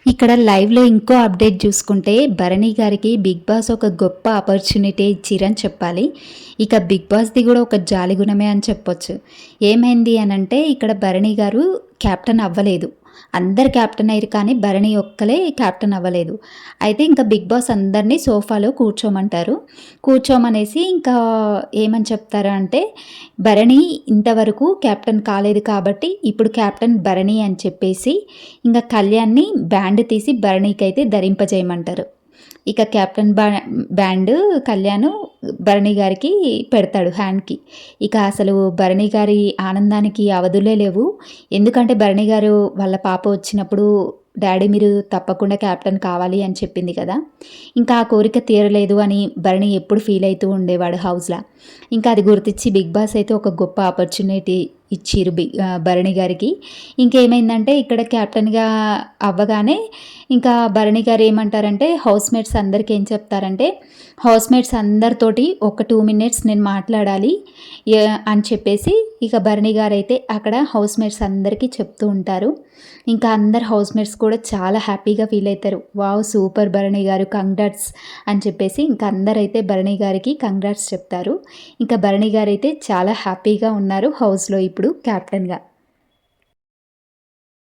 ఇక్కడ లైవ్‌లో ఇంకో అప్డేట్ చూసుకుంటే, భరణి గారికి 'బిగ్ బాస్' ఒక గొప్ప ఆపర్చునిటీ ఇచ్చిరని చెప్పాలి. ఇక 'బిగ్ బాస్‌ది' కూడా ఒక జాలి గుణమే అని చెప్పొచ్చు. ఏమైంది అనంటే, ఇక్కడ భరణి గారు కెప్టెన్ అవ్వలేదు. అందరు కెప్టెన్ అయ్యిరు కానీ, భరణి ఒక్కలే కెప్టెన్ అవ్వలేదు. అయితే ఇంకా 'బిగ్ బాస్' అందరిని సోఫాలో కూర్చోమంటారు. కూర్చోమనేసి ఇంకా ఏమని చెప్తారు అంటే, భరణి ఇంతవరకు కెప్టెన్ కాలేదు కాబట్టి, ఇప్పుడు కెప్టెన్ భరణి అని చెప్పేసి, ఇంక కళ్యాణ్‌ని బ్యాండ్ తీసి భరణికైతే ధరింపజేయమంటారు. ఇక కెప్టెన్ బ్యాండ్ కళ్యాణ్ భరణి గారికి పెడతాడు హ్యాండ్‌కి. ఇక అసలు భరణి గారి ఆనందానికి అవధులే లేవు. ఎందుకంటే భరణి గారు వాళ్ళ పాప వచ్చినప్పుడు డ్యాడీ మీరు తప్పకుండా కెప్టెన్ కావాలి అని చెప్పింది కదా! ఇంకా ఆ కోరిక తీరలేదు అని భరణి ఎప్పుడు ఫీల్ అయితూ ఉండేవాడు హౌస్‌ల. ఇంకా అది గుర్తిచ్చి 'బిగ్ బాస్' అయితే ఒక గొప్ప ఆపర్చునిటీ ఇచ్చిర్రు భరణి గారికి. ఇంకేమైందంటే ఇక్కడ కెప్టెన్‌గా అవ్వగానే ఇంకా భరణి గారు ఏమంటారంటే హౌస్‌మేట్స్ అందరికి ఏం చెప్తారంటే, హౌస్‌మేట్స్ అందరితోటి ఒక 2 మినిట్స్ నేను మాట్లాడాలి అని చెప్పేసి ఇక భరణి గారైతే అక్కడ హౌస్‌మేట్స్ అందరికీ చెప్తూ ఉంటారు. ఇంకా అందరు హౌస్‌మేట్స్ కూడా చాలా హ్యాపీగా ఫీల్ అయితారు. Wow! Super Bharani garu congrats అని చెప్పేసి ఇంకా అందరైతే భరణి గారికి కంగ్రాట్స్ చెప్తారు. ఇంకా భరణి గారైతే చాలా హ్యాపీగా ఉన్నారు హౌస్‌లో ఇప్పుడు కెప్టెన్‌గా.